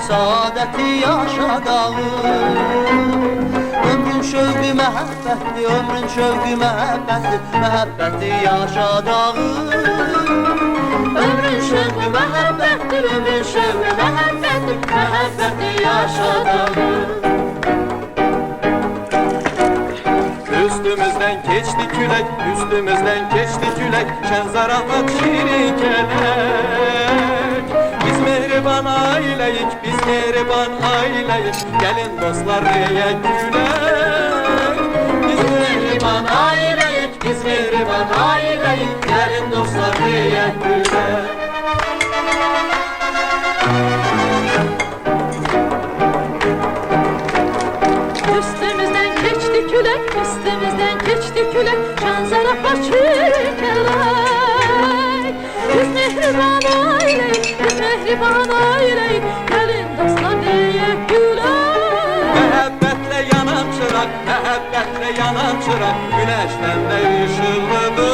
saadəti yaşadağım. Ömrün şövqü məhəbbətdir, ömrün şövqü məhəbbətdir, məhəbbəti yaşadağım. Ömrün şövqü məhəbbətdir, ömrün şövqü məhəbbətdir, məhəbbəti yaşadağım. Üstümüzden geçti külek, üstümüzden geçti külek, şen zarafat şirin kelek. Biz mehriban aileyik, biz mehriban aileyik, gelin dostlar yiyek külek. Biz mehriban aileyik, biz mehriban aileyik, gelin dostlar yiyek külek. Üstümüzden geçti külek, üstümüzden geçti külek, şan zarafat şirin kelek. Biz mehriban aileyik, biz mehriban aileyik, gelin dostlar diyek gülek. Məhəbbətle yanan çırak, məhəbbətle yanan çırak, güneşten de ışıqlıdır.